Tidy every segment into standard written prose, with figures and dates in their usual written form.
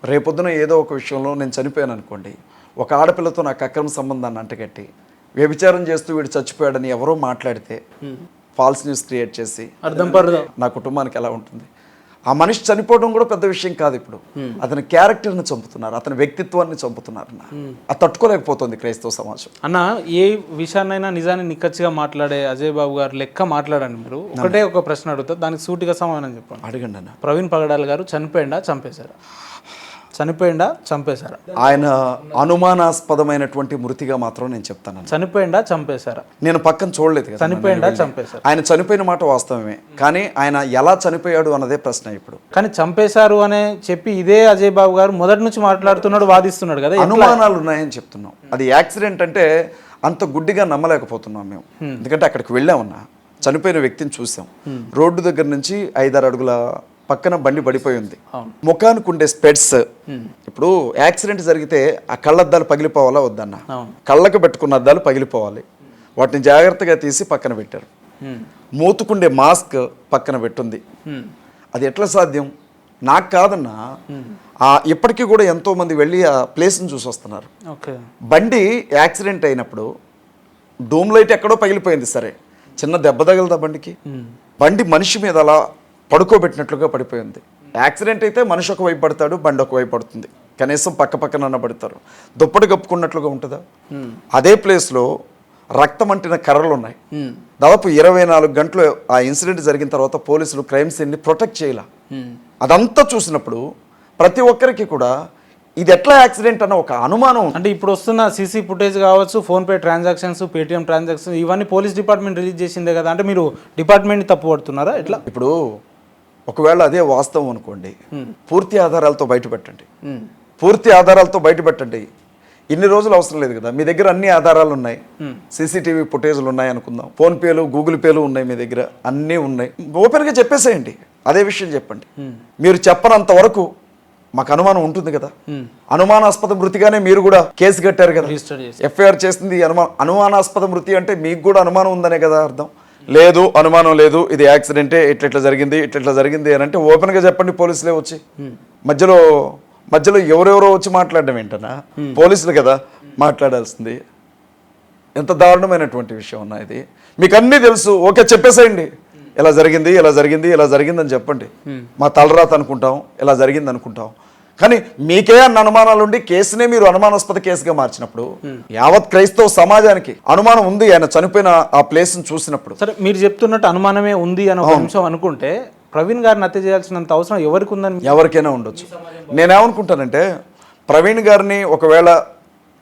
రేపొద్దున ఏదో ఒక విషయంలో నేను చనిపోయాను అనుకోండి, ఒక ఆడపిల్లతో నాకు అక్రమ సంబంధాన్ని అంటగట్టి వ్యభిచారం చేస్తూ వీడు చచ్చిపోయాడని ఎవరో మాట్లాడితే ఫాల్స్ న్యూస్ క్రియేట్ చేసి నా కుటుంబానికి ఎలా ఉంటుంది? ఆ మనిషి చనిపోవడం కూడా పెద్ద విషయం కాదు. ఇప్పుడు అతని క్యారెక్టర్ని చంపుతున్నారు, అతని వ్యక్తిత్వాన్ని చంపుతున్నారు. అది తట్టుకోలేకపోతుంది క్రైస్తవ సమాజం. అన్న, ఏ విషయాన్నైనా నిజాన్ని నిక్కచ్చిగా మాట్లాడే అజయ్ బాబు గారు లెక్క మాట్లాడండి. మీరు ఒకటే ఒక ప్రశ్న అడుగుతా, దానికి సూటిగా సమాధానం చెప్పండి. అడగండి అన్న. ప్రవీణ్ పగడాల్ గారు చనిపోయిందా చంపేశారా? చనిపోయిందా చంపేశారా? ఆయన అనుమానాస్పదమైనటువంటి మృతిగా మాత్రం నేను చెప్తాను. చనిపోయిందా చంపేశారా? నేను పక్కన చూడలేదు కదా. చనిపోయిందా చంపేశారా? ఆయన చనిపోయిన మాట వాస్తవమే, కానీ ఆయన ఎలా చనిపోయాడు అన్నదే ప్రశ్న ఇప్పుడు. కానీ చంపేశారు అనే చెప్పి ఇదే అజయ్ బాబు గారు మొదటి నుంచి మాట్లాడుతున్నాడు, వాదిస్తున్నాడు కదా. అనుమానాలు ఉన్నాయని చెప్తున్నాం. అది యాక్సిడెంట్ అంటే అంత గుడ్డిగా నమ్మలేకపోతున్నాం మేము. ఎందుకంటే అక్కడికి వెళ్ళామన్నా, చనిపోయిన వ్యక్తిని చూసాం. రోడ్డు దగ్గర నుంచి 5-6 అడుగుల పక్కన బండి పడిపోయి ఉంది. ముఖానికి ఉండే స్పెడ్స్, ఇప్పుడు యాక్సిడెంట్ జరిగితే ఆ కళ్ళద్దాలు పగిలిపోవాలా వద్దన్న? కళ్ళకు పెట్టుకున్న అద్దాలు పగిలిపోవాలి, వాటిని జాగ్రత్తగా తీసి పక్కన పెట్టారు. మూతుకుండే మాస్క్ పక్కన పెట్టుంది. అది ఎట్లా సాధ్యం? నాకు కాదన్నా, ఇప్పటికీ కూడా ఎంతో మంది వెళ్ళి ఆ ప్లేస్ని చూసి వస్తున్నారు. బండి యాక్సిడెంట్ అయినప్పుడు డూమ్ లైట్ ఎక్కడో పగిలిపోయింది, సరే చిన్న దెబ్బ తగలదా బండికి? బండి మనిషి మీద అలా పడుకోబెట్టినట్లుగా పడిపోయింది. యాక్సిడెంట్ అయితే మనిషి ఒక వైపు పడతాడు, బండి ఒక వైపు పడుతుంది, కనీసం పక్క పక్కన పడతారు. దుప్పటి కప్పుకున్నట్లుగా ఉంటుందా? అదే ప్లేస్లో రక్తం అంటిన కర్రలు ఉన్నాయి. దాదాపు 24 గంటలు ఆ ఇన్సిడెంట్ జరిగిన తర్వాత పోలీసులు క్రైమ్ సీన్ని ప్రొటెక్ట్ చేయాల. అదంతా చూసినప్పుడు ప్రతి ఒక్కరికి కూడా ఇది ఎట్లా యాక్సిడెంట్ అన్న ఒక అనుమానం. అంటే ఇప్పుడు వస్తున్న సీసీ ఫుటేజ్ కావచ్చు, ఫోన్పే ట్రాన్సాక్షన్స్, పేటిఎం ట్రాన్సాక్షన్స్, ఇవన్నీ పోలీస్ డిపార్ట్మెంట్ రిలీజ్ చేసిందే కదా. అంటే మీరు డిపార్ట్మెంట్ని తప్పు పడుతున్నారా ఎట్లా? ఇప్పుడు ఒకవేళ అదే వాస్తవం అనుకోండి, పూర్తి ఆధారాలతో బయటపెట్టండి. పూర్తి ఆధారాలతో బయటపెట్టండి. ఇన్ని రోజులు అవసరం లేదు కదా. మీ దగ్గర అన్ని ఆధారాలు ఉన్నాయి, సీసీటీవీ ఫుటేజ్లు ఉన్నాయి అనుకుందాం, ఫోన్పేలు, గూగుల్ పేలు ఉన్నాయి, మీ దగ్గర అన్నీ ఉన్నాయి. ఓపెన్గా చెప్పేసేయండి, అదే విషయం చెప్పండి. మీరు చెప్పనంత వరకు మాకు అనుమానం ఉంటుంది కదా. అనుమానాస్పద మృతిగానే మీరు కూడా కేసు కట్టారు కదా, ఎఫ్ఐఆర్ చేసింది. అనుమానాస్పద మృతి అంటే మీకు కూడా అనుమానం ఉందనే కదా అర్థం. లేదు, అనుమానం లేదు, ఇది యాక్సిడెంటే, ఇట్లా జరిగింది, ఇట్లా జరిగింది అని అంటే ఓపెన్గా చెప్పండి. పోలీసులే వచ్చి మధ్యలో ఎవరెవరో వచ్చి మాట్లాడడం ఏంటన్నా? పోలీసులు కదా మాట్లాడాల్సింది. ఎంత దారుణమైనటువంటి విషయం అన్నా ఇది. మీకు అన్నీ తెలుసు, ఓకే చెప్పేసేయండి. ఇలా జరిగింది, ఇలా జరిగింది, ఇలా జరిగిందని చెప్పండి. మా తలరాత అనుకుంటాం, ఇలా జరిగింది అనుకుంటాం. కానీ మీకే అన్న అనుమానాలు ఉండి కేసునే మీరు అనుమానాస్పద కేసుగా మార్చినప్పుడు యావత్ క్రైస్తవ సమాజానికి అనుమానం ఉంది ఆయన చనిపోయిన ఆ ప్లేస్ని చూసినప్పుడు. సరే, మీరు చెప్తున్నట్టు అనుమానమే ఉంది అని ఒక నిమిషం అనుకుంటే ప్రవీణ్ గారిని హత్య చేయాల్సినంత అవసరం ఎవరికి ఉందని? ఎవరికైనా ఉండొచ్చు. నేనేమనుకుంటానంటే, ప్రవీణ్ గారిని ఒకవేళ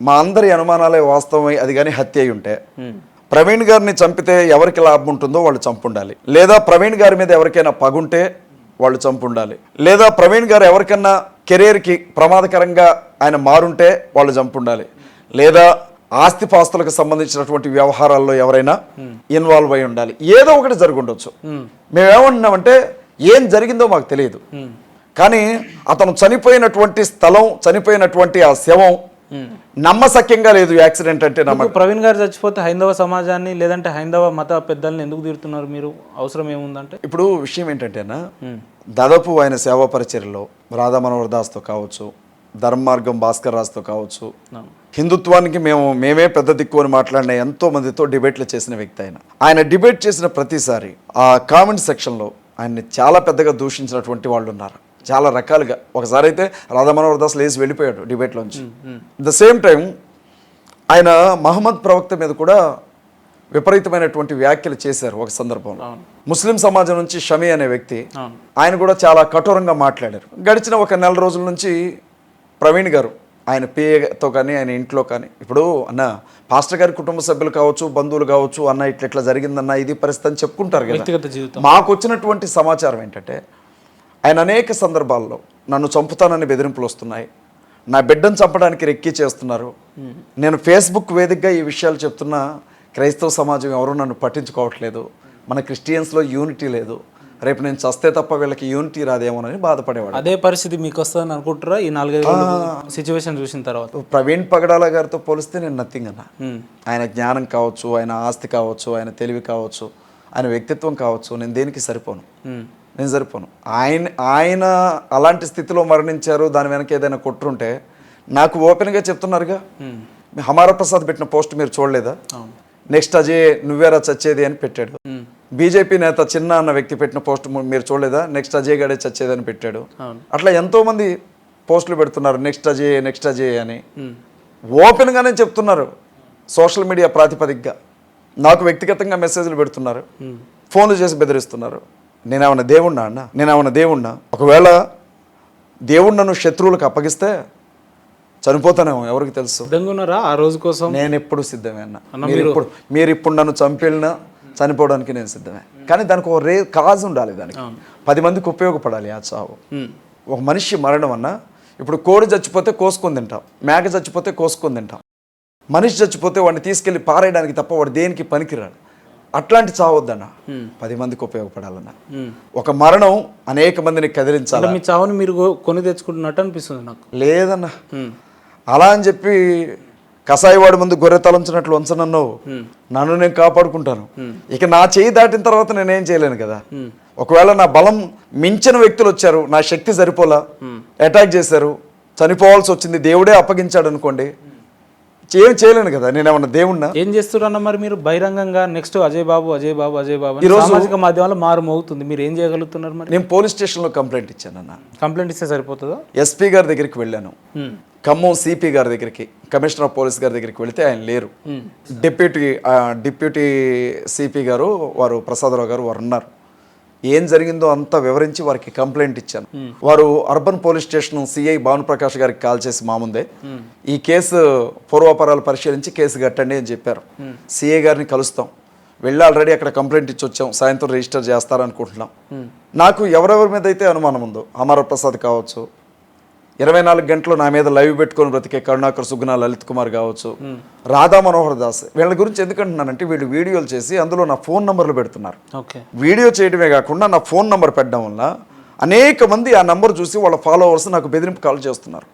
మా అందరి అనుమానాలే వాస్తవమై అది కానీ హత్య అయి ఉంటే, ప్రవీణ్ గారిని చంపితే ఎవరికి లాభం ఉంటుందో వాళ్ళు చంపుండాలి. లేదా ప్రవీణ్ గారి మీద ఎవరికైనా పగుంటే వాళ్ళు చంపుండాలి. లేదా ప్రవీణ్ గారు ఎవరికన్నా కెరీర్కి ప్రమాదకరంగా ఆయన మారుంటే వాళ్ళు చంపుండాలి. లేదా ఆస్తిపాస్తులకు సంబంధించినటువంటి వ్యవహారాల్లో ఎవరైనా ఇన్వాల్వ్ అయి ఉండాలి. ఏదో ఒకటి జరిగి ఉండొచ్చు. మేమేమంటున్నామంటే, ఏం జరిగిందో మాకు తెలియదు, కానీ అతను చనిపోయినటువంటి స్థలం, చనిపోయినటువంటి ఆ శవం నమ్మశక్యంగా లేదు. యాక్సిడెంట్ అంటే ప్రవీణ్ గారు చచ్చిపోతే హైందవ సమాజాన్ని లేదంటే హైందవ మత పెద్దల్ని ఎందుకు తీరుతున్నారు మీరు? అవసరం ఏముందంటే, ఇప్పుడు విషయం ఏంటంటేనా, దాదాపు ఆయన సేవా పరిచర్యలో రాధా మనోహర్ దాస్తో కావచ్చు, ధర్మమార్గం భాస్కర్ రాజ్తో కావచ్చు, హిందుత్వానికి మేమే పెద్ద దిక్కు అని మాట్లాడిన ఎంతో మందితో డిబేట్లు చేసిన వ్యక్తి ఆయన డిబేట్ చేసిన ప్రతిసారి ఆ కామెంట్ సెక్షన్లో ఆయన్ని చాలా పెద్దగా దూషించినటువంటి వాళ్ళు ఉన్నారు, చాలా రకాలుగా. ఒకసారి అయితే రాధా మనోహర్ దాస్ లేచి వెళ్ళిపోయాడు డిబేట్లోంచి. ద సేమ్ టైం ఆయన మహమ్మద్ ప్రవక్త మీద కూడా విపరీతమైనటువంటి వ్యాఖ్యలు చేశారు ఒక సందర్భంలో. ముస్లిం సమాజం నుంచి షమీ అనే వ్యక్తి, ఆయన కూడా చాలా కఠోరంగా మాట్లాడారు. గడిచిన ఒక 4 రోజుల నుంచి ప్రవీణ్ గారు ఆయన పిఏతో కానీ ఆయన ఇంట్లో కానీ, ఇప్పుడు అన్న పాస్టర్ గారి కుటుంబ సభ్యులు కావచ్చు, బంధువులు కావచ్చు, అన్న ఇట్లా జరిగిందన్న ఇది పరిస్థితి అని చెప్పుకుంటారు కదా. మాకు వచ్చినటువంటి సమాచారం ఏంటంటే, ఆయన అనేక సందర్భాల్లో నన్ను చంపుతానని బెదిరింపులు వస్తున్నాయి, నా బిడ్డను చంపడానికి రెక్కి చేస్తున్నారు. నేను ఫేస్బుక్ వేదికగా ఈ విషయాలు చెప్తున్నా, క్రైస్తవ సమాజం ఎవరు నన్ను పట్టించుకోవట్లేదు, మన క్రిస్టియన్స్లో యూనిటీ లేదు, రేపు నేను చస్తే తప్ప వీళ్ళకి యూనిటీ రాదేమోనని బాధపడేవాడు. అదే పరిస్థితి మీకు వస్తుందని అనుకుంటారా ఈ 4-5 సిచ్యువేషన్ చూసిన తర్వాత? ప్రవీణ్ పగడాల గారితో పోలిస్తే నేను నథింగ్ అన్న. ఆయన జ్ఞానం కావచ్చు, ఆయన ఆస్తి కావచ్చు, ఆయన తెలివి కావచ్చు, ఆయన వ్యక్తిత్వం కావచ్చు, నేను దేనికి సరిపోను. నేను సరిపోను. ఆయన అలాంటి స్థితిలో మరణించారు, దాని వెనక ఏదైనా కొట్టుంటే నాకు ఓపెన్గా చెప్తున్నారుగా. హమారా ప్రసాద్ పెట్టిన పోస్ట్ మీరు చూడలేదా? నెక్స్ట్ అజయ్ నువ్వేరా చచ్చేది అని పెట్టాడు. బీజేపీ నేత చిన్న అన్న వ్యక్తి పెట్టిన పోస్ట్ మీరు చూడలేదా? నెక్స్ట్ అజయ్ గడే చచ్చేది అని పెట్టాడు. అట్లా ఎంతోమంది పోస్టులు పెడుతున్నారు నెక్స్ట్ అజయ్ అని. ఓపెన్గానే చెప్తున్నారు సోషల్ మీడియా ప్రాతిపదికగా. నాకు వ్యక్తిగతంగా మెసేజ్లు పెడుతున్నారు, ఫోన్లు చేసి బెదిరిస్తున్నారు. నేనేమన్నా దేవుణ్ణా? ఒకవేళ దేవుడు నన్ను శత్రువులకు అప్పగిస్తే చనిపోతానేమో, ఎవరికి తెలుసు. సిద్ధంగా ఆ రోజు కోసం నేను ఎప్పుడు సిద్ధమే అన్న. మీరు ఇప్పుడు నన్ను చంపినా చనిపోవడానికి నేను సిద్ధమే. కానీ దానికి ఒక కాజ్ ఉండాలి, దానికి 10 మందికి ఉపయోగపడాలి ఆ చావు. ఒక మనిషి మరణం అన్న, ఇప్పుడు కోడి చచ్చిపోతే కోసుకొని తింటాం, మేక చచ్చిపోతే కోసుకొని తింటాం. మనిషి చచ్చిపోతే వాడిని తీసుకెళ్ళి పారేయడానికి తప్ప వాడు దేనికి పనికిరాడు. అట్లాంటి చావద్దన్న, 10 మందికి ఉపయోగపడాలన్న. ఒక మరణం అనేక మందిని కదిలించాలి. మీ చావుని మీరు కొని తెచ్చుకుంటున్నట్టు అనిపిస్తుంది నాకు. లేదన్న, అలా అని చెప్పి కసాయివాడి ముందు గొర్రె తలంచినట్లు వంచనన్నావు. నన్ను నేను కాపాడుకుంటాను. ఇక నా చేయి దాటిన తర్వాత నేనేం చేయలేను కదా. ఒకవేళ నా బలం మించిన వ్యక్తులు వచ్చారు, నా శక్తి సరిపోలా, అటాక్ చేశారు, చనిపోవాల్సి వచ్చింది, దేవుడే అప్పగించాడు అనుకోండి, ఏం చేయలేను కదా. నేనేమన్నా దేవుణ్ణా? ఏం చేస్తున్నా మరి మీరు బహిరంగంగా నెక్స్ట్ అజయ్ బాబు సామాజిక మాధ్యమాల్లో మారుమోగుతుంది, మీరు ఏం చేయగలుగుతున్నారు మరి? నేను పోలీస్ స్టేషన్లో కంప్లైంట్ ఇచ్చానన్న. కంప్లైంట్ ఇస్తే సరిపోతుందా? ఎస్పీ గారి దగ్గరికి వెళ్ళాను, ఖమ్మం సిపి గారి దగ్గరికి, కమిషనర్ ఆఫ్ పోలీస్ గారి దగ్గరికి వెళితే ఆయన లేరు. డిప్యూటీ సిపి గారు వారు ప్రసాదరావు గారు వారు ఉన్నారు. ఏం జరిగిందో అంతా వివరించి వారికి కంప్లైంట్ ఇచ్చాను. వారు urban police station CI Bhanuprakash గారికి కాల్ చేసి మా ముందే ఈ కేసు పూర్వాపరాలు పరిశీలించి కేసు కట్టండి అని చెప్పారు. సిఐ గారిని కలుస్తాం, వెళ్ళి ఆల్రెడీ అక్కడ కంప్లైంట్ ఇచ్చి వచ్చాం, సాయంత్రం రిజిస్టర్ చేస్తారనుకుంటున్నాం. నాకు ఎవరెవరి మీద అయితే అనుమానం ఉందో, అమర ప్రసాద్ కావచ్చు, 24 గంటలు నా మీద లైవ్ పెట్టుకొని బ్రతికే కరుణాకర్ సుగ్నా, లలిత్ కుమార్ కావచ్చు, రాధా మనోహర్ దాస్, వీళ్ళ గురించి ఎందుకంటున్నానంటే వీళ్ళు వీడియోలు చేసి అందులో నా ఫోన్ నంబర్లు పెడుతున్నారు. వీడియో చేయడమే కాకుండా నా ఫోన్ నంబర్ పెట్టడం వల్ల అనేక మంది ఆ నంబర్ చూసి వాళ్ళ ఫాలోవర్స్ నాకు బెదిరింపు కాల్ చేస్తున్నారు.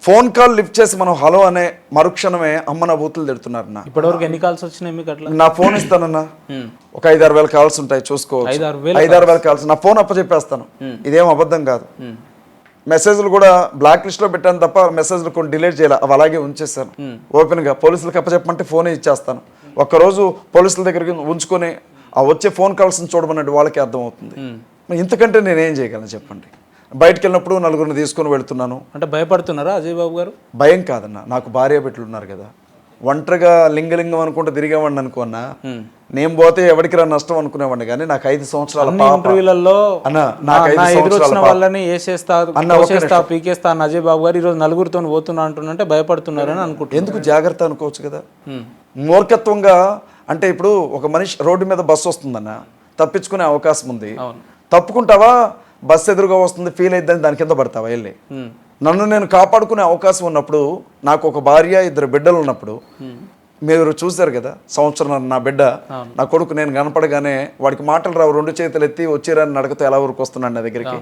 ఫోన్ కాల్ లిఫ్ట్ చేసి మనం హలో అనే మరుక్షణమే అమ్మ నా బూతులు తిడుతున్నారు. ఇప్పటివరకు ఎన్ని కాల్స్ వచ్చినాయి మీకు? అట్లా నా ఫోన్ ఇస్తానన్నా, ఒక 5-6 వేల కాల్స్ ఉంటాయి, చూసుకోవచ్చు. 5-6 వేల కాల్స్, నా ఫోన్ అప్పచెప్పేస్తాను. ఇదేం అబద్ధం కాదు. మెసేజ్లు కూడా బ్లాక్ లిస్ట్లో పెట్టాను తప్ప మెసేజ్లు కొన్ని డిలీట్ చేయాలి, అవి అలాగే ఉంచేస్తాను. ఓపెన్గా పోలీసులకు అప్పచెప్పమంటే ఫోనే ఇచ్చేస్తాను. ఒక్కరోజు పోలీసుల దగ్గరికి ఉంచుకొని ఆ వచ్చే ఫోన్ కాల్స్ని చూడమన్నట్టు వాళ్ళకి అర్థమవుతుంది. ఇంతకంటే నేనేం చేయగలను చెప్పండి? బయటకు వెళ్ళినప్పుడు నలుగురిని తీసుకొని వెళుతున్నాను. అంటే భయపడుతున్నారా అజయ్ బాబు గారు? భయం కాదన్న, నాకు భార్య బిడ్డలు ఉన్నారు కదా. ఒంటరిగా లింగలింగం అనుకుంటే తిరిగేవాడిని అనుకున్నా, నేను పోతే ఎవరికి రా నష్టం అనుకునేవాడిని. కానీ నాకు 5 సంవత్సరాల పీకేస్తా అజయ్ బాబు గారు ఈరోజు నలుగురితో పోతున్నా అంటున్నంటే భయపడుతున్నారని అనుకుంటున్నాను. ఎందుకు జాగ్రత్త అనుకోవచ్చు కదా. మూర్ఖత్వంగా అంటే ఇప్పుడు ఒక మనిషి రోడ్డు మీద బస్సు వస్తుందన్న, తప్పించుకునే అవకాశం ఉంది, తప్పుకుంటావా? బస్సు ఎదురుగా వస్తుంది, ఫీల్ అయిద్దని దాని కింద పడతావా వెళ్ళి? నన్ను నేను కాపాడుకునే అవకాశం ఉన్నప్పుడు, నాకు ఒక భార్య 2 బిడ్డలు ఉన్నప్పుడు, మీరు చూశారు కదా, సంవత్సరం నా బిడ్డ, నా కొడుకు, నేను కనపడగానే వాడికి మాటలు రావు, 2 చేతులు ఎత్తి వచ్చిరాని నడకతో ఎలా ఊరికి వస్తున్నాడు నా దగ్గరికి.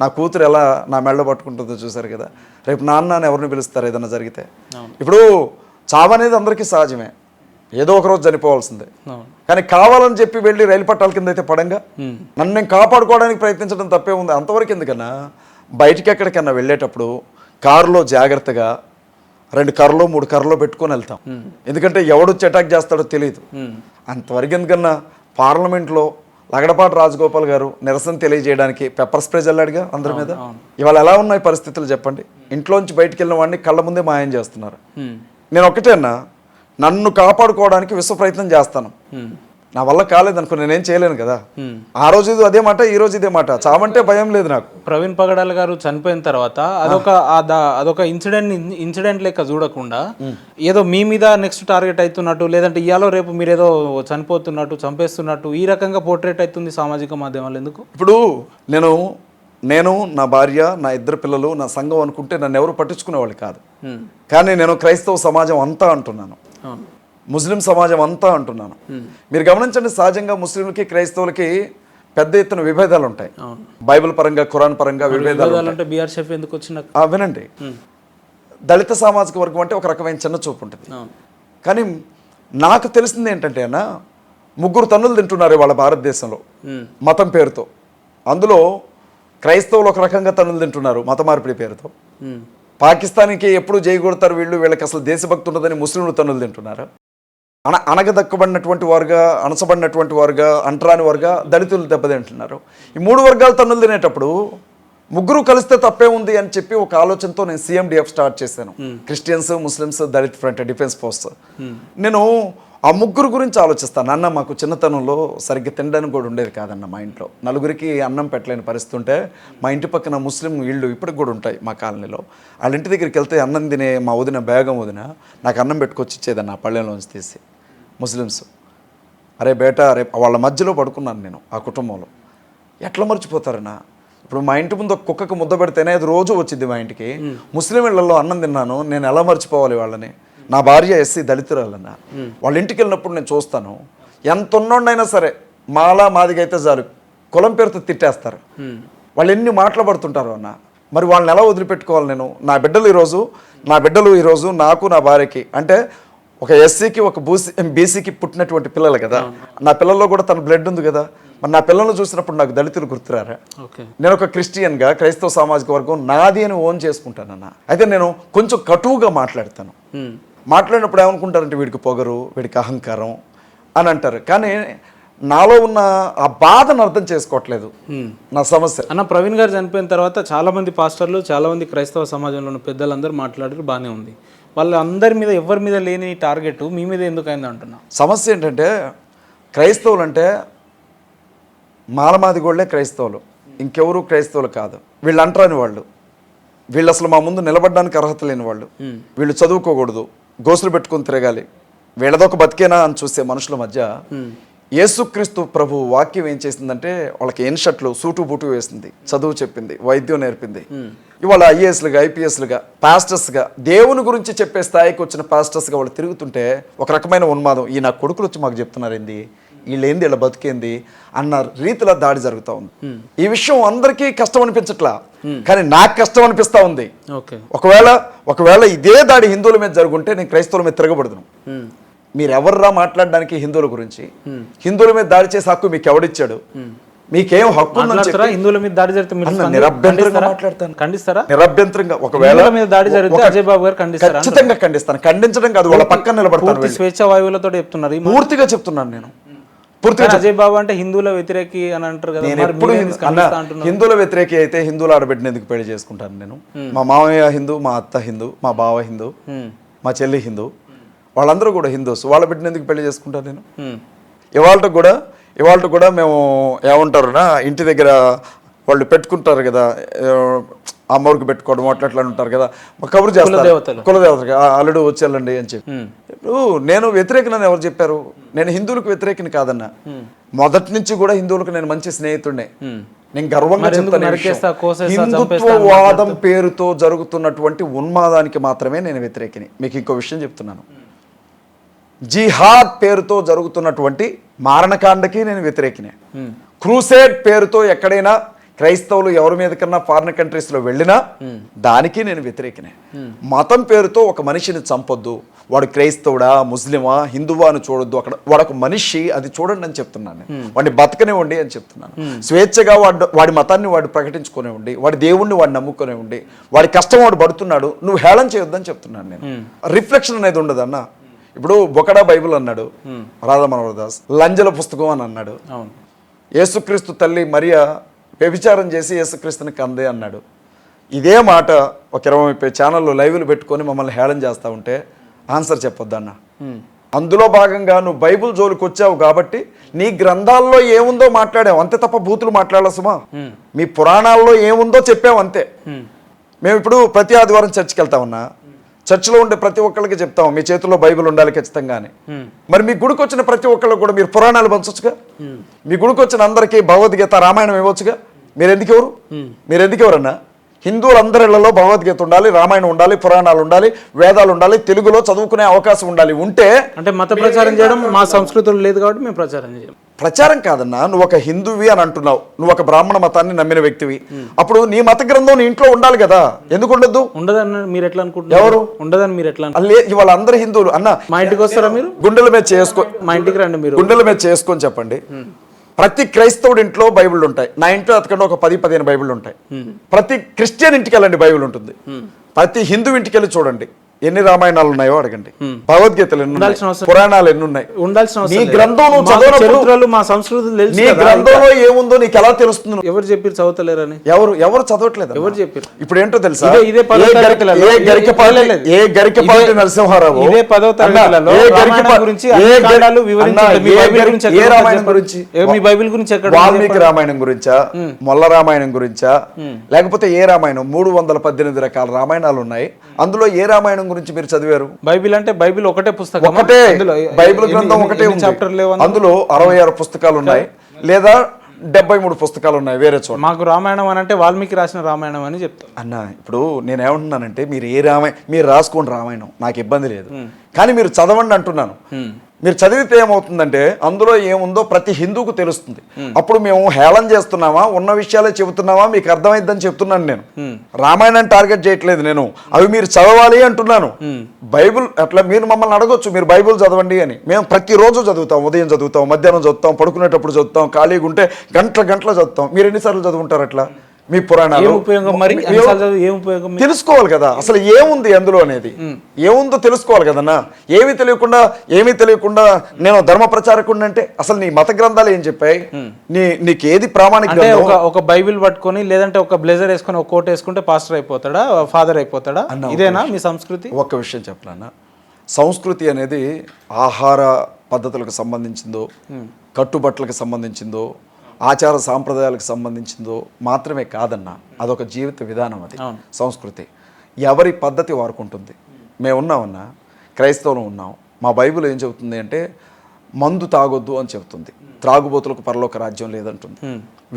నా కూతురు ఎలా నా మెళ్ళ పట్టుకుంటుందో చూశారు కదా. రేపు నాన్న ఎవరిని పిలుస్తారు ఏదన్నా జరిగితే? ఇప్పుడు చావు అనేది అందరికీ సహజమే, ఏదో ఒక రోజు చనిపోవాల్సిందే. కానీ కావాలని చెప్పి వెళ్ళి రైలు పట్టాల కింద అయితే పడంగా నన్ను నేను కాపాడుకోవడానికి ప్రయత్నించడం తప్పే ఉంది. అంతవరకు ఎందుకన్నా, బయటికి ఎక్కడికన్నా వెళ్ళేటప్పుడు కారులో జాగ్రత్తగా 2 కర్రలో 3 కర్రలో పెట్టుకొని వెళ్తాం. ఎందుకంటే ఎవడొచ్చి అటాక్ చేస్తాడో తెలియదు. అంతవరకు ఎందుకన్నా, పార్లమెంట్లో లగడపాటి రాజగోపాల్ గారు నిరసన తెలియజేయడానికి పెప్పర్ స్ప్రే చల్లాడుగా అందరి మీద. ఇవాళ ఎలా ఉన్నాయి పరిస్థితులు చెప్పండి? ఇంట్లోంచి బయటికి వెళ్ళిన వాడిని కళ్ళ ముందే మాయం చేస్తున్నారు. నేను ఒకటే అన్నా, నన్ను కాపాడుకోవడానికి విశ్వ ప్రయత్నం చేస్తాను. నా వల్ల కాలేదనుకో నేనేం చేయలేను కదా. ఆ రోజు ఇది అదే మాట, ఈ రోజు ఇదే మాట. చావంటే భయం లేదు నాకు. ప్రవీణ్ పగడాల గారు చనిపోయిన తర్వాత అదొక ఇన్సిడెంట్ లెక్క చూడకుండా ఏదో మీ మీద నెక్స్ట్ టార్గెట్ అవుతున్నట్టు, లేదంటే ఇయాలో రేపు మీరు ఏదో చనిపోతున్నట్టు, చంపేస్తున్నట్టు ఈ రకంగా పోర్ట్రేట్ అవుతుంది సామాజిక మాధ్యమాలు. ఎందుకు? ఇప్పుడు నేను నా భార్య, నా 2 పిల్లలు, నా సంఘం అనుకుంటే నన్ను ఎవరు పట్టించుకునేవాళ్ళు కాదు. కానీ నేను క్రైస్తవ సమాజం అంతా అంటున్నాను, ముస్లిం సమాజం అంతా అంటున్నాను. మీరు గమనించండి, సహజంగా ముస్లింలకి క్రైస్తవులకి పెద్ద ఎత్తున విభేదాలు ఉంటాయి. బైబిల్ పరంగా, ఖురాన్ పరంగా విభేదాలు. వినండి, దళిత సామాజిక వర్గం అంటే ఒక రకమైన చిన్న చూపు ఉంటుంది. కానీ నాకు తెలిసింది ఏంటంటే అన్న, 3 తన్నులు తింటున్నారు వాళ్ళ భారతదేశంలో మతం పేరుతో. అందులో క్రైస్తవులు ఒక రకంగా తన్నులు తింటున్నారు మత మార్పిడి పేరుతో. పాకిస్తాన్కి ఎప్పుడు చేయగొడతారు వీళ్ళకి అసలు దేశభక్తి ఉండదని ముస్లింలు తన్నులు తింటున్నారు. అనగదక్కబడినటువంటి వారుగా, అణచబడినటువంటి వారుగా, అంటరాని వారుగా దళితులు దెబ్బతింటున్నారు. ఈ 3 వర్గాలు తన్నులు తినేటప్పుడు ముగ్గురు కలిస్తే తప్పే ఉంది అని చెప్పి ఒక ఆలోచనతో నేను CMDF స్టార్ట్ చేశాను. Christians, Muslims, Dalit front, defence force. నేను ఆ ముగ్గురు గురించి ఆలోచిస్తాను. అన్న మాకు చిన్నతనంలో సరిగ్గా తినడానికి కూడా ఉండేది కాదన్న మా ఇంట్లో. నలుగురికి అన్నం పెట్టలేని పరిస్థితి ఉంటే మా ఇంటి పక్కన ముస్లిం ఇళ్ళు ఇప్పటికి కూడా ఉంటాయి మా కాలనీలో. వాళ్ళ ఇంటి దగ్గరికి వెళ్తే అన్నం తినే మా వదిన బేగం వదిన నాకు అన్నం పెట్టుకొచ్చి ఇచ్చేదన్న ఆ పళ్ళెంలోంచి తీసి. ముస్లిమ్స్ అరే బేటా అరే వాళ్ళ మధ్యలో పడుకున్నాను నేను ఆ కుటుంబంలో. ఎట్లా మర్చిపోతారన్నా? ఇప్పుడు మా ఇంటి ముందు ఒక కుక్కకు ముద్ద పెడితేనే అది రోజు వచ్చింది మా ఇంటికి. ముస్లిం ఇళ్లలో అన్నం తిన్నాను, నేను ఎలా మర్చిపోవాలి వాళ్ళని? నా భార్య ఎస్సీ దళితురాలన్న. వాళ్ళ ఇంటికి వెళ్ళినప్పుడు నేను చూస్తాను, ఎంత ఉన్నోడైనా సరే మాదిగా అయితే చాలు కులం పేరుతో తిట్టేస్తారు. వాళ్ళు ఎన్ని మాటలు పడుతుంటారు అన్న. మరి వాళ్ళని ఎలా వదిలిపెట్టుకోవాలి నేను? నా బిడ్డలు ఈరోజు నాకు నా భార్యకి అంటే ఒక ఎస్సీకి ఒక బీసీకి పుట్టినటువంటి పిల్లలు కదా. నా పిల్లల్లో కూడా తన బ్లడ్ ఉంది కదా. మరి నా పిల్లలను చూసినప్పుడు నాకు దళితులు గుర్తురారా? నేను ఒక క్రిస్టియన్గా క్రైస్తవ సామాజిక వర్గం నాది అని ఓన్ చేసుకుంటానన్న. అయితే నేను కొంచెం కటువుగా మాట్లాడతాను. మాట్లాడినప్పుడు ఏమనుకుంటారంటే వీడికి పొగరు, వీడికి అహంకారం అని అంటారు. కానీ నాలో ఉన్న ఆ బాధను అర్థం చేసుకోవట్లేదు. నా సమస్య అన్న ప్రవీణ్ గారు చనిపోయిన తర్వాత చాలామంది పాస్టర్లు, చాలామంది క్రైస్తవ సమాజంలో ఉన్న పెద్దలందరూ మాట్లాడారు, బాగానే ఉంది. వాళ్ళందరి మీద ఎవరి మీద లేని టార్గెట్ మీ మీద ఎందుకు అయింది అంటున్నా. సమస్య ఏంటంటే క్రైస్తవులు అంటే మాలమాదిగోళ్లే క్రైస్తవులు, ఇంకెవరు క్రైస్తవులు కాదు. వీళ్ళు అంటరాని వాళ్ళు, వీళ్ళు అసలు మా ముందు నిలబడడానికి అర్హత లేని వాళ్ళు. వీళ్ళు చదువుకోకూడదు, గోసులు పెట్టుకుని తిరగాలి, వీళ్ళదొక బతికేనా అని చూసే మనుషుల మధ్య యేసుక్రీస్తు ప్రభు వాక్యం ఏం చేసిందంటే వాళ్ళకి ఎన్షర్ట్లు సూటు బూటు వేసింది, చదువు చెప్పింది, వైద్యం నేర్పింది. ఇవాళ ఐఏఎస్లుగా, ఐపీఎస్లుగా, పాస్టర్స్గా, దేవుని గురించి చెప్పే స్థాయికి వచ్చిన పాస్టర్స్గా వాళ్ళు తిరుగుతుంటే ఒక రకమైన ఉన్మాదం. ఈ నా కొడుకులు వచ్చి మాకు చెప్తున్నారు ఏంది, వీళ్ళేంది, వీళ్ళ బతికేంది అన్న రీతిలో దాడి జరుగుతూ ఉంది. ఈ విషయం అందరికీ కష్టం అనిపించట్లా, కానీ నాకు కష్టం అనిపిస్తూ ఉంది. ఒకవేళ ఇదే దాడి హిందువుల మీద జరుగుంటే నేను క్రైస్తవుల మీద తిరగబడదును. మీరెవర్రా మాట్లాడడానికి హిందువుల గురించి? హిందువుల మీద దాడి చేసే హక్కు మీకు ఎవడిచ్చాడు? మీకేం హక్కు ఉందని చెప్పి హిందువుల మీద దాడి జరిగితే నిరభ్యంతరంగా మాట్లాడతాను. ఖండిస్తారా? నిరభ్యంతరంగా. ఒకవేళ మీద దాడి జరిగితే అజయ్ బాబు గారు ఖచ్చితంగా ఖండిస్తాను. ఖండించడం కాదు, వాళ్ళ పక్కన నిలబడతాను. స్వేచ్ఛ వాయువులతో చెప్తున్నారు, పూర్తిగా చెప్తున్నాను నేను. అజయ్ బాబు అంటే హిందువుల వ్యతిరేకి అని అంటారు కదా. నేను ఎప్పుడు హిందువుల వ్యతిరేకి అయితే హిందువుల ఆడబిడ్డని ఎందుకు పెళ్లి చేసుకుంటాను నేను? మా మామయ్య హిందూ, మా అత్త హిందూ, మా బావ హిందూ, మా చెల్లి హిందూ, వాళ్ళందరూ కూడా హిందూస్. వాళ్ళ బిడ్డని ఎందుకు పెళ్లి చేసుకుంటాను నేను? ఇవాళ కూడా మేము ఏమంటారునా ఇంటి దగ్గర వాళ్ళు పెట్టుకుంటారు కదా, అమ్మవారికి పెట్టుకోవడం అట్లా ఉంటారు కదా, కబురు చేస్తారు కులదేవతగా, అల్లుడు వచ్చేళ్ళండి అని చెప్పి. ఇప్పుడు నేను వ్యతిరేకనని ఎవరు చెప్పారు? నేను హిందువులకు వ్యతిరేకని కాదన్నా. మొదటి నుంచి కూడా హిందువులకు నేను మంచి స్నేహితుడినే. నేను గర్వంగా చెప్తాను, హిందుత్వవాదం పేరుతో జరుగుతున్నటువంటి ఉన్మాదానికి మాత్రమే నేను వ్యతిరేకిని. మీకు ఇంకో విషయం చెప్తున్నాను, జిహాద్ పేరుతో జరుగుతున్నటువంటి మారణకాండకి నేను వ్యతిరేకినే. క్రూసేడ్ పేరుతో ఎక్కడైనా క్రైస్తవులు ఎవరి మీద కన్నా ఫారిన్ కంట్రీస్లో వెళ్ళినా దానికి నేను వ్యతిరేకినే. మతం పేరుతో ఒక మనిషిని చంపొద్దు, వాడు క్రైస్తవుడా, ముస్లిమా, హిందువా అని చూడొద్దు. అక్కడ వాడొక మనిషి, అది చూడండి అని చెప్తున్నాను. వాడిని బతకనివ్వండి అని చెప్తున్నాను. స్వేచ్ఛగా వాడి మతాన్ని వాడు ప్రకటించుకునేవ్వండి, వాడి దేవుణ్ణి వాడు నమ్ముకునేవ్వండి, వాడి కష్టం వాడు పడుతున్నాడు, నువ్వు హేళన చేయొద్దని చెప్తున్నాను నేను. రిఫ్లెక్షన్ అనేది ఉండదు అన్న. ఇప్పుడు బొకడా బైబిల్ అన్నాడు రాధా మనోహర్ దాస్, లంజల పుస్తకం అని అన్నాడు. యేసుక్రీస్తు తల్లి మరియా వ్యభిచారం చేసి యేసుక్రీస్తుని కందే అన్నాడు. ఇదే మాట ఒక 20-30 ఛానళ్ళు లైవ్లు పెట్టుకొని మమ్మల్ని హేళన చేస్తూ ఉంటే ఆన్సర్ చెప్పొద్దన్న. అందులో భాగంగా నువ్వు బైబుల్ జోలికి వచ్చావు కాబట్టి నీ గ్రంథాల్లో ఏముందో మాట్లాడావు అంతే తప్ప బూతులు మాట్లాడాల సుమా. మీ పురాణాల్లో ఏముందో చెప్పావు అంతే. మేము ఇప్పుడు ప్రతి ఆదివారం చర్చికి వెళ్తామన్నా, చర్చిలో ఉండే ప్రతి ఒక్కరికి చెప్తాం మీ చేతుల్లో బైబిల్ ఉండాలి ఖచ్చితంగా అని. మరి మీ గుడికి వచ్చిన ప్రతి ఒక్కళ్ళు కూడా మీరు పురాణాలు పంచొచ్చుగా. మీ గుడికి వచ్చిన అందరికీ భగవద్గీత, రామాయణం ఇవ్వచ్చుగా. మీరెందుకు ఎవరన్నా? హిందువులందరిలో భగవద్గీత ఉండాలి, రామాయణం ఉండాలి, పురాణాలు ఉండాలి, వేదాలు ఉండాలి, తెలుగులో చదువుకునే అవకాశం ఉండాలి. ఉంటే అంటే మత ప్రచారం చేయడం మా సంస్కృతులు లేదు కాబట్టి మేము ప్రచారం చేయం. ప్రచారం కాదన్నా, నువ్వు ఒక హిందువి అని అంటున్నావు, నువ్వు ఒక బ్రాహ్మణ మతాన్ని నమ్మిన వ్యక్తివి, అప్పుడు నీ మత గ్రంథం నీ ఇంట్లో ఉండాలి కదా. ఎందుకు ఉండద్దు? ఉండదని మీరు ఎట్లా అనుకుంటున్నారు? ఎవరు ఉండదని మీరు ఎట్లా? ఇవాళ అందరు హిందువులు అన్న మా ఇంటికి వస్తారా మీరు? గుండెల మీద చేసుకో, మా ఇంటికి రండి, మీరు గుండెల మీద చేసుకొని చెప్పండి. ప్రతి క్రైస్తవుడి ఇంట్లో బైబిల్ ఉంటాయి. నా ఇంట్లో అతకండి ఒక 10-15 బైబిల్ ఉంటాయి. ప్రతి క్రిస్టియన్ ఇంటికి వెళ్ళండి, బైబిల్ ఉంటుంది. ప్రతి హిందూ ఇంటికి వెళ్ళి చూడండి ఎన్ని రామాయణాలు ఉన్నాయో అడగండి. భగవద్గీతలు ఎన్ని ఉన్నాయి, పురాణాలు ఎన్ని ఉన్నాయి. ఉండాల్సిన నీ గ్రంథం నువ్వు చదవనప్పుడు మా సంస్కృతులు నీ గ్రంథంలో ఏముందో నీకు ఎలా తెలుస్తుంది? ఎవరు చెప్పారు చదవతలేరని? ఎవరు చదవట్లేదు. ఎవరు చెప్పారు? ఇప్పుడు ఏంటో తెలుసా, ఇదే 10వ తరగతిలో ఏ గరికపాటి నరసింహారావు ఇదే 10వ తరగతిలో రామాయణం గురించి అన్ని కాండాలు వివరించారు. మీ బైబిల్ గురించి ఏ రామాయణం గురించి? మీ బైబిల్ గురించి ఎక్కడ? వాల్మీకి రామాయణం గురించా, మొల్ల రామాయణం గురించా, లేకపోతే ఏ రామాయణం? 318 రకాల రామాయణాలు ఉన్నాయి. అందులో ఏ రామాయణం గురించి మీరు చదివారు? బైబిల్ అంటే బైబిల్ ఒకటే పుస్తకం, ఒకటే బైబిల్ గ్రంథం ఒకటే ఉంది. చాప్టర్ లేవు అందులో 66 పుస్తకాలు ఉన్నాయి, లేదా 73 పుస్తకాలు ఉన్నాయి వేరే చోట. మాకు రామాయణం అని అంటే వాల్మీకి రాసిన రామాయణం అని చెప్తాను అన్న. ఇప్పుడు నేను ఏమంటున్నానంటే మీరు రాసుకోండి రామాయణం, నాకు ఇబ్బంది లేదు, కానీ మీరు చదవండి అంటున్నాను. మీరు చదివితే ఏమవుతుందంటే అందులో ఏముందో ప్రతి హిందూకు తెలుస్తుంది. అప్పుడు మేము హేళన చేస్తున్నామా, ఉన్న విషయాలే చెబుతున్నామా, మీకు అర్థమైందని చెప్తున్నాను. నేను రామాయణాన్ని టార్గెట్ చేయట్లేదు, నేను అవి మీరు చదవాలి అంటున్నాను. బైబిల్ అట్లా మీరు మమ్మల్ని అడగొచ్చు, మీరు బైబిల్ చదవండి అని. మేము ప్రతిరోజు చదువుతాం, ఉదయం చదువుతాం, మధ్యాహ్నం చదువుతాం, పడుకునేటప్పుడు చదువుతాం, ఖాళీగా ఉంటే గంటలు చదువుతాం. మీరు ఎన్నిసార్లు చదువుంటారు అట్లా? మీ పురాణాలు తెలుసుకోవాలి కదా, అసలు ఏముంది అందులో అనేది ఏముందో తెలుసుకోవాలి కదన్నా. ఏమీ తెలియకుండా నేను ధర్మ ప్రచారకుడిని అంటే అసలు నీ మత గ్రంథాలు ఏం చెప్పాయి? నీకేది ప్రామాణిక? ఒక బైబిల్ పట్టుకొని లేదంటే ఒక బ్లేజర్ వేసుకొని ఒక కోట్ వేసుకుంటే పాస్టర్ అయిపోతాడా, ఫాదర్ అయిపోతాడా? ఇదేనా మీ సంస్కృతి? ఒక్క విషయం చెప్పాలన్నా, సంస్కృతి అనేది ఆహార పద్ధతులకు సంబంధించిందో, కట్టుబట్టలకు సంబంధించిందో, ఆచార సాంప్రదాయాలకు సంబంధించిందో మాత్రమే కాదన్నా, అదొక జీవిత విధానం. అది సంస్కృతి. ఎవరి పద్ధతి వారుకుంటుంది. మేము ఉన్నామన్నా, క్రైస్తవులు ఉన్నాం. మా బైబిల్ ఏం చెబుతుంది అంటే మందు తాగొద్దు అని చెబుతుంది, త్రాగుబోతులకు పరలోక రాజ్యం లేదంటుంది,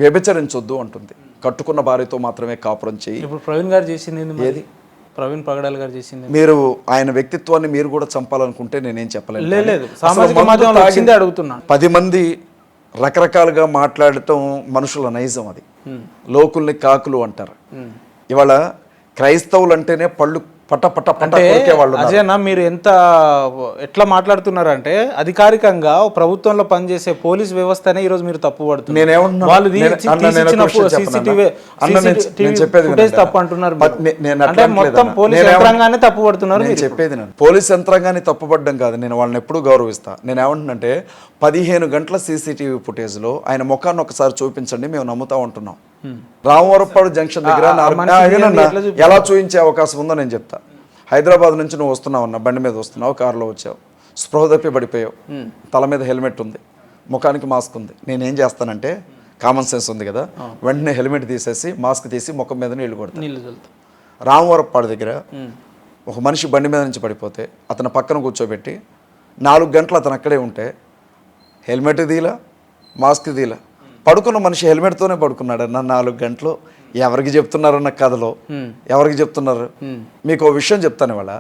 వ్యభిచరించొద్దు అంటుంది, కట్టుకున్న భార్యతో మాత్రమే కాపురం చేయి. ఇప్పుడు ప్రవీణ్ గారు చేసింది ఏది? ప్రవీణ్ పగడాల్ గారు చేసింది. మీరు ఆయన వ్యక్తిత్వాన్ని మీరు కూడా చంపాలనుకుంటే నేనేం చెప్పలేదు. లేదు, సామాజిక మాధ్యమంలో వచ్చిందే అడుగుతున్నాను. 10 మంది రకరకాలుగా మాట్లాడటం మనుషుల నైజం. అది లోకుల్ని కాకులు అంటారు. ఇవాళ క్రైస్తవులు అంటేనే పళ్ళు పట్ట వాళ్ళు. అజయనా, మీరు ఎట్లా మాట్లాడుతున్నారంటే అధికారికంగా ప్రభుత్వంలో పనిచేసే పోలీస్ వ్యవస్థనే ఈ రోజు మీరు తప్పు పడుతున్నారు. తప్పు అంటున్నారు. అంటే మొత్తం పోలీస్ యంత్రాంగాన్ని తప్పు పడుతున్నారు. నేను చెప్పేది పోలీస్ యంత్రాంగాన్ని తప్పుపడడం కాదు, నేను వాళ్ళని ఎప్పుడు గౌరవిస్తా. నేను ఏమంటున్నంటే 15 గంటల సీసీటీవీ ఫుటేజ్ లో ఆయన ముఖాన్ని ఒకసారి చూపించండి, మేము నమ్ముతా ఉంటున్నాం. రామవరపాడు జంక్షన్ దగ్గర ఎలా చూపించే అవకాశం ఉందో నేను చెప్తా. హైదరాబాద్ నుంచి నువ్వు వస్తున్నావు అన్న, బండి మీద వస్తున్నావు, కారులో వచ్చావు, స్పృహ తప్పి పడిపోయావు, తల మీద హెల్మెట్ ఉంది, ముఖానికి మాస్క్ ఉంది. నేనేం చేస్తానంటే, కామన్ సెన్స్ ఉంది కదా, వెంటనే హెల్మెట్ తీసేసి మాస్క్ తీసి ముఖం మీద నీళ్లు కొడతాను. రామవరపాడు దగ్గర ఒక మనిషి బండి మీద నుంచి పడిపోతే అతను పక్కన కూర్చోబెట్టి 4 గంటలు అతను అక్కడే ఉంటే హెల్మెట్ తీలా, మాస్క్ తీలా, పడుకున్న మనిషి హెల్మెట్తోనే పడుకున్నాడు అన్న 4 గంటలు. ఎవరికి చెప్తున్నారన్న కథలో ఎవరికి చెప్తున్నారు? మీకు ఒక విషయం చెప్తాను. ఇవాళ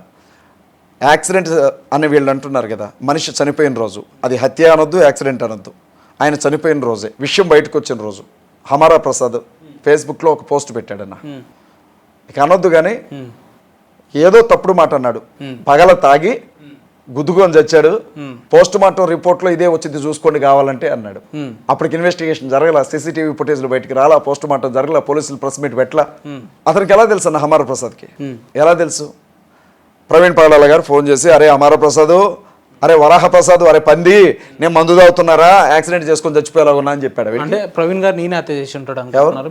యాక్సిడెంట్ అని వీళ్ళు అంటున్నారు కదా, మనిషి చనిపోయిన రోజు అది హత్య అనొద్దు, యాక్సిడెంట్ అనొద్దు, ఆయన చనిపోయిన రోజే విషయం బయటకు వచ్చిన రోజు హమారా ప్రసాద్ ఫేస్బుక్లో ఒక పోస్ట్ పెట్టాడన్న. ఇక అనొద్దు కానీ ఏదో తప్పుడు మాట అన్నాడు, పగల తాగి గుద్దుకొని చచ్చాడు, పోస్ట్ మార్టం రిపోర్ట్ లో ఇదే వచ్చింది చూసుకోండి కావాలంటే అన్నాడు. అప్పటికి ఇన్వెస్టిగేషన్ జరగల, సీసీటీవీ ఫుటేజ్లు బయటికి రాలా, పోస్ట్ మార్టం జరగల, పోలీసులు ప్రెస్ మీట్ పెట్టలా. అతనికి ఎలా తెలుసు అన్న హమారా ప్రసాద్కి? ఎలా తెలుసు? ప్రవీణ్ పగడాల గారు ఫోన్ చేసి, అరే హమారా ప్రసాద్, అరే వరాహ ప్రసాద్, అరే పంది, నేను మందు తాగుతున్నారా, యాక్సిడెంట్ చేసుకొని చచ్చిపోయేలా ఉన్నా అని చెప్పాడు. అంటే ప్రవీణ్ గారు నేనే హత్య చేసి ఉంటాడు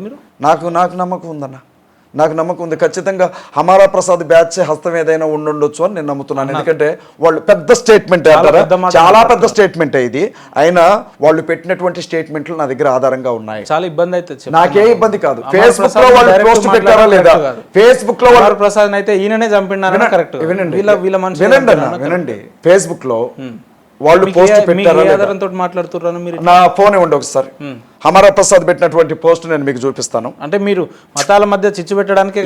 మీరు? నాకు నమ్మకం ఉందన్న, నాకు నమ్మకం ఉంది. ఖచ్చితంగా హమారా ప్రసాద్ బ్యాచ్ హస్తం ఏదైనా ఉండొచ్చు అని నేను నమ్ముతున్నాను. ఎందుకంటే వాళ్ళు పెద్ద స్టేట్మెంట్, చాలా పెద్ద స్టేట్మెంట్ ఇది. అయినా వాళ్ళు పెట్టినటువంటి స్టేట్మెంట్లు నా దగ్గర ఆధారంగా ఉన్నాయి. చాలా ఇబ్బంది అయితే నాకే ఇబ్బంది కాదు. ఫేస్బుక్ లో వాళ్ళు పోస్ట్ పెట్టారా లేదా? ఫేస్బుక్ లో వాళ్ళు ప్రసాద్ అయితే ఈయననే చంపినారు. కరెక్ట్. వినండి, ఫేస్బుక్ లో వాళ్ళు పోస్ట్ పెట్టారా? మాట్లాడుతున్నారు మీరు? నా ఫోన్ ఇవ్వండి ఒకసారి. హమారా ప్రసాద్ పెట్టినటువంటి పోస్ట్ నేను మీకు చూపిస్తాను. అంటే మీరు మతాల మధ్య చిచ్చు పెట్టడానికి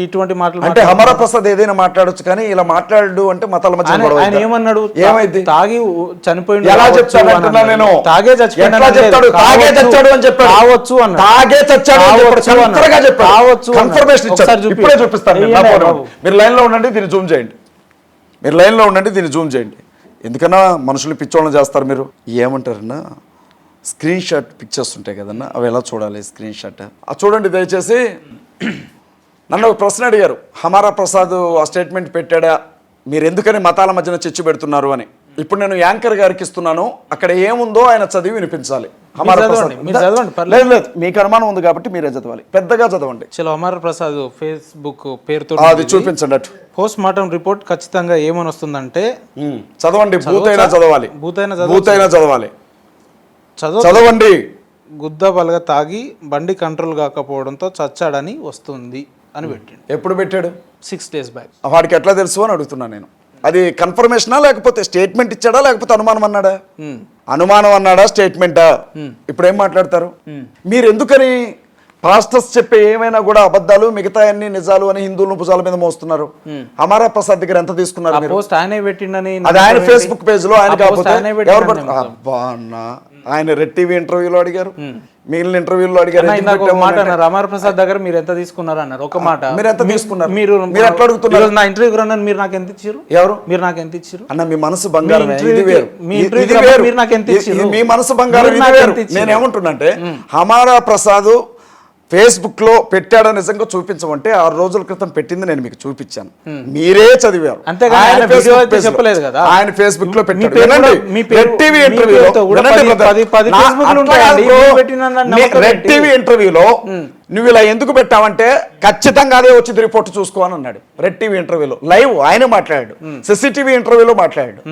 ఇటువంటి మాటలు అంటే హమారా ప్రసాద్ ఏదైనా మాట్లాడొచ్చు, కానీ ఇలా మాట్లాడు అంటే మతాల మధ్య ఆయన ఏమన్నాడు? ఏమైంది? తాగి చనిపోయింది. ఎలా చెప్తాను అంటున్నా నేను? తాగే చచ్చిపోయాడు అని చెప్పాడు. కావచ్చు అన్న, తాగే చచ్చాడు కావచ్చు, కన్ఫర్మేషన్ ఇచ్చారు. ఇప్పుడే చూపిస్తాను. మీరు లైన్ లో ఉండండి, దీన్ని జూమ్ చేయండి. ఎందుకన్నా మనుషులు పిచ్చోళ్ళని చేస్తారు. మీరు ఏమంటారన్నా, స్క్రీన్ షాట్ పిక్చర్స్ ఉంటాయి కదన్నా, అవి ఎలా చూడాలి స్క్రీన్ షాట్ చూడండి దయచేసి. నన్ను ఒక ప్రశ్న అడిగారు, హమారా ప్రసాద్ ఆ స్టేట్మెంట్ పెట్టాడా, మీరు ఎందుకని మతాల మధ్యన చిచ్చు పెడుతున్నారు అని. ఇప్పుడు నేను యాంకర్ గారికి ఇస్తున్నాను, అక్కడ ఏముందో ఆయన చదివి వినిపించాలి. హమారా ప్రసాద్ లేదు లేదు, మీకు అనుమానం ఉంది కాబట్టి మీరే చదవాలి, పెద్దగా చదవండి. చలో హమారా ప్రసాద్ ఫేస్బుక్ పేరుతో అది చూపించండి అటు. పోస్ట్ మార్టం రిపోర్ట్ ఖచ్చితంగా ఏమని వస్తుందంటే చదవండి, భూతైనా చదవాలి, భూతైనా చదవాలి, చదవండి. గుద్ద బలగా తాగి బండి కంట్రోల్ కాకపోవడంతో చచ్చాడని వస్తుంది అని పెట్టిండు. ఎప్పుడు పెట్టాడు? 6 days బ్యాక్. వాడికి ఎట్లా తెలుసు అని అడుగుతున్నాను నేను. అది కన్ఫర్మేషనా లేకపోతే స్టేట్మెంట్ ఇచ్చాడా లేకపోతే అనుమానం అన్నాడా? అనుమానం అన్నాడా స్టేట్మెంటా? ఇప్పుడు ఏం మాట్లాడతారు మీరు? ఎందుకని పాస్టర్స్ చెప్పే ఏమైనా కూడా అబద్ధాలు, మిగతా అన్ని నిజాలు అని హిందువులను భుజాల మీద మోస్తున్నారు? హమారా ప్రసాద్ దగ్గర ఎంత తీసుకున్నారు మీరు? అది ఆయన ఫేస్బుక్ పేజ్ లో, ఆయన కాకపోతే ఎవరు? అబ్బా అన్న, ఆయన రెడ్ టీవీ ఇంటర్వ్యూలో అడిగారు, మిగిలిన ఇంటర్వ్యూలో అడిగారు. హమారా ప్రసాద్ దగ్గర మీరు ఎంత తీసుకున్నారు అన్నారు. ఒక మాట, మీరు ఎంత తీసుకున్నారు? మీరు ఎట్లా అడుగుతున్నారు? నా ఇంటర్వ్యూ రన్నారు, మీరు నాకు ఎంత ఇచ్చారు? ఎవరు? మీరు నాకు ఎంత ఇచ్చారు అన్న? మీ మనసు బంగారం, ఇది వేరు. మీరు నాకు ఎంత ఇచ్చారు? మీ మనసు బంగారం, ఇది వేరు. నేనేమంటున్నాంటే హమారా ప్రసాద్ ఫేస్బుక్ లో పెట్టాడో నిజంగా చూపించమంటే 6 రోజుల క్రితం పెట్టింది నేను మీకు చూపించాను, మీరే చదివారు. చెప్పలేదు కదా ఆయన ఫేస్బుక్ లో పెట్టాడు. రెడ్ టీవీ ఇంటర్వ్యూలో నువ్వు ఇలా ఎందుకు పెట్టావంటే ఖచ్చితంగా అదే వచ్చింది రిపోర్ట్ చూసుకో అని అన్నాడు. రెడ్ టీవీ ఇంటర్వ్యూలో లైవ్ ఆయన మాట్లాడాడు, సిసిటీవీ ఇంటర్వ్యూలో మాట్లాడాడు.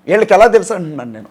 వీళ్ళకి ఎలా తెలుసు అంటున్నాను నేను.